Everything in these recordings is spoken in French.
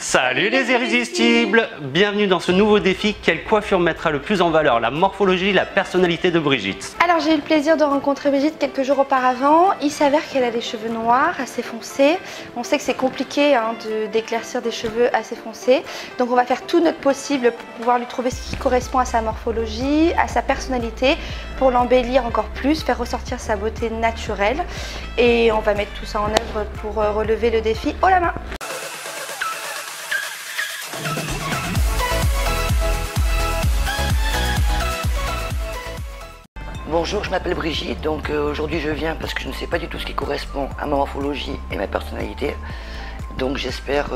Salut les irrésistibles! Bienvenue dans ce nouveau défi. Quelle coiffure mettra le plus en valeur la morphologie, la personnalité de Brigitte? Alors j'ai eu le plaisir de rencontrer Brigitte quelques jours auparavant. Il s'avère qu'elle a des cheveux noirs assez foncés. On sait que c'est compliqué d'éclaircir des cheveux assez foncés. Donc on va faire tout notre possible pour pouvoir lui trouver ce qui correspond à sa morphologie, à sa personnalité, pour l'embellir encore plus, faire ressortir sa beauté naturelle. Et on va mettre tout ça en œuvre pour relever le défi haut la main. Bonjour, je m'appelle Brigitte, donc aujourd'hui je viens parce que je ne sais pas du tout ce qui correspond à ma morphologie et ma personnalité. Donc j'espère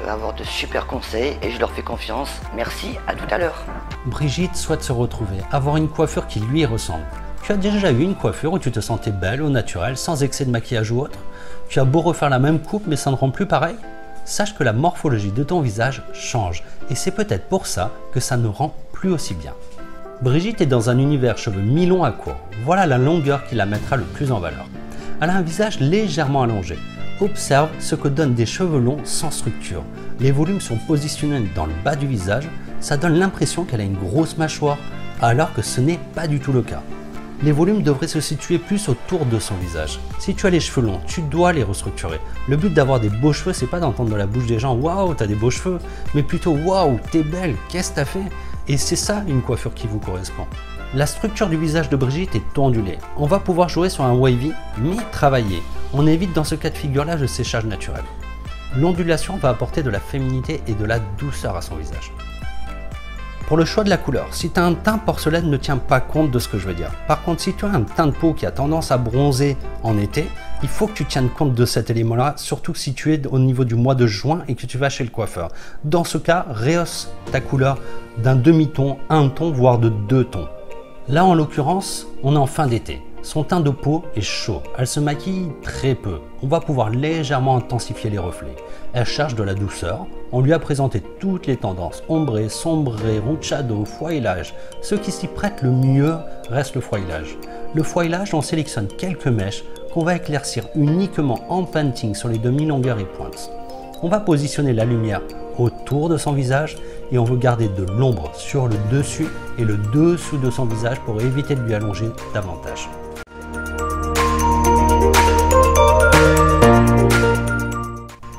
avoir de super conseils et je leur fais confiance. Merci, à tout à l'heure. Brigitte souhaite se retrouver, avoir une coiffure qui lui ressemble. Tu as déjà eu une coiffure où tu te sentais belle au naturel, sans excès de maquillage ou autre? Tu as beau refaire la même coupe mais ça ne rend plus pareil? Sache que la morphologie de ton visage change et c'est peut-être pour ça que ça ne rend plus aussi bien. Brigitte est dans un univers cheveux mi-longs à court. Voilà la longueur qui la mettra le plus en valeur. Elle a un visage légèrement allongé. Observe ce que donnent des cheveux longs sans structure. Les volumes sont positionnés dans le bas du visage. Ça donne l'impression qu'elle a une grosse mâchoire, alors que ce n'est pas du tout le cas. Les volumes devraient se situer plus autour de son visage. Si tu as les cheveux longs, tu dois les restructurer. Le but d'avoir des beaux cheveux, c'est pas d'entendre de la bouche des gens « Waouh, t'as des beaux cheveux », mais plutôt « Waouh, t'es belle, qu'est-ce que t'as fait ?» Et c'est ça une coiffure qui vous correspond. La structure du visage de Brigitte est ondulée. On va pouvoir jouer sur un wavy, mais travailler. On évite dans ce cas de figure-là le séchage naturel. L'ondulation va apporter de la féminité et de la douceur à son visage. Pour le choix de la couleur, si tu as un teint porcelaine, ne tiens pas compte de ce que je veux dire. Par contre, si tu as un teint de peau qui a tendance à bronzer en été, il faut que tu tiennes compte de cet élément-là, surtout si tu es au niveau du mois de juin et que tu vas chez le coiffeur. Dans ce cas, rehausse ta couleur d'un demi-ton, un ton, voire de 2 tons. Là, en l'occurrence, on est en fin d'été. Son teint de peau est chaud, elle se maquille très peu. On va pouvoir légèrement intensifier les reflets. Elle cherche de la douceur. On lui a présenté toutes les tendances, ombré, sombré, root shadow, foilage. Ce qui s'y prête le mieux reste le foilage. Le foilage, on sélectionne quelques mèches qu'on va éclaircir uniquement en painting sur les demi-longueurs et pointes. On va positionner la lumière autour de son visage et on veut garder de l'ombre sur le dessus et le dessous de son visage pour éviter de lui allonger davantage.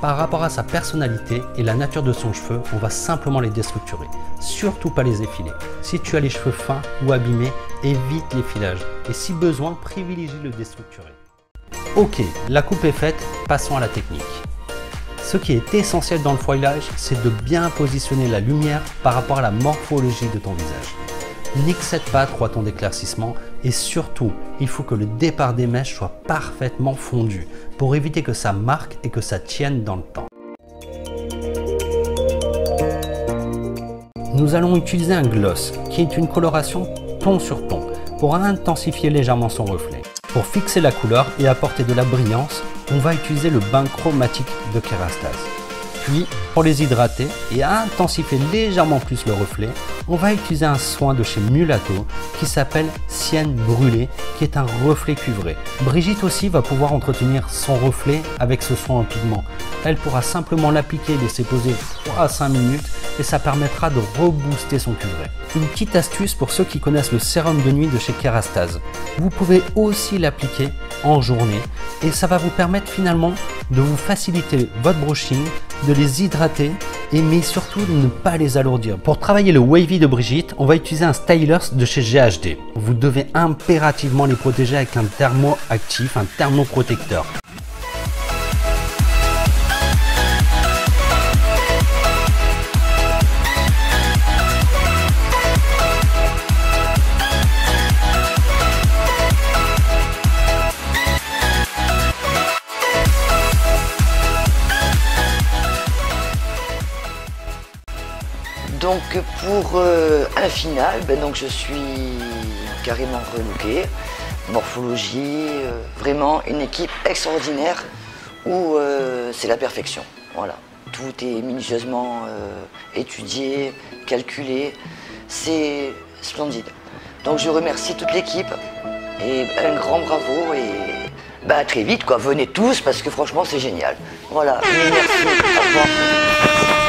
Par rapport à sa personnalité et la nature de son cheveu, on va simplement les déstructurer. Surtout pas les effiler. Si tu as les cheveux fins ou abîmés, évite l'effilage. Et si besoin, privilégie le déstructurer. Ok, la coupe est faite, passons à la technique. Ce qui est essentiel dans le foilage, c'est de bien positionner la lumière par rapport à la morphologie de ton visage. N'excède pas 3 tons d'éclaircissement et surtout, il faut que le départ des mèches soit parfaitement fondu pour éviter que ça marque et que ça tienne dans le temps. Nous allons utiliser un gloss qui est une coloration ton sur ton pour intensifier légèrement son reflet. Pour fixer la couleur et apporter de la brillance, on va utiliser le bain chromatique de Kerastase. Puis, pour les hydrater et intensifier légèrement plus le reflet, on va utiliser un soin de chez Mulato qui s'appelle Sienne Brûlée, qui est un reflet cuivré. Brigitte aussi va pouvoir entretenir son reflet avec ce soin en pigment. Elle pourra simplement l'appliquer et laisser poser 3 à 5 minutes et ça permettra de rebooster son cuivré. Une petite astuce pour ceux qui connaissent le sérum de nuit de chez Kerastase. Vous pouvez aussi l'appliquer en journée et ça va vous permettre finalement de vous faciliter votre brushing, de les hydrater mais surtout de ne pas les alourdir. Pour travailler le wavy de Brigitte, on va utiliser un stylers de chez GHD. Vous devez impérativement les protéger avec un thermoactif, un thermoprotecteur. Donc pour un final, donc je suis carrément relooké, morphologie, vraiment une équipe extraordinaire où c'est la perfection. Voilà, tout est minutieusement étudié, calculé, c'est splendide. Donc je remercie toute l'équipe et un grand bravo et à très vite quoi, venez tous parce que franchement c'est génial. Voilà, merci, au revoir.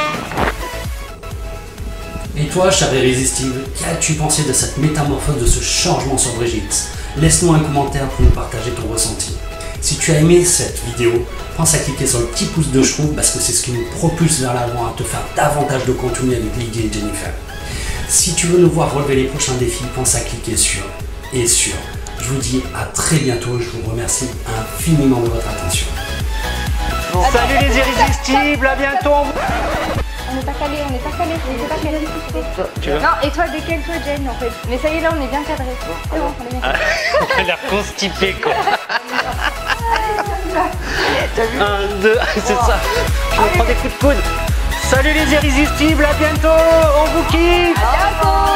toi, cher irrésistible, qu'as-tu pensé de cette métamorphose, de ce changement sur Brigitte? Laisse-nous un commentaire pour nous partager ton ressenti. Si tu as aimé cette vidéo, pense à cliquer sur le petit pouce de chevaux parce que c'est ce qui nous propulse vers l'avant à te faire davantage de contenu avec Lydie et Jennifer. Si tu veux nous voir relever les prochains défis, pense à cliquer sur et sur. Je vous dis à très bientôt, je vous remercie infiniment de votre attention. Salut les irrésistibles, à bientôt. On n'est pas calé, on n'est pas calé, on n'est pas calé. Tu veux? Non, et toi, décale-toi, Jen, en fait. Mais ça y est, là, on est bien cadré. C'est bon, on est bien cadré. Elle a l'air constipée, quoi. 1, 2, c'est ça. Je vais prendre des coups de coude. Salut les irrésistibles, à bientôt. On vous kiffe. À bientôt.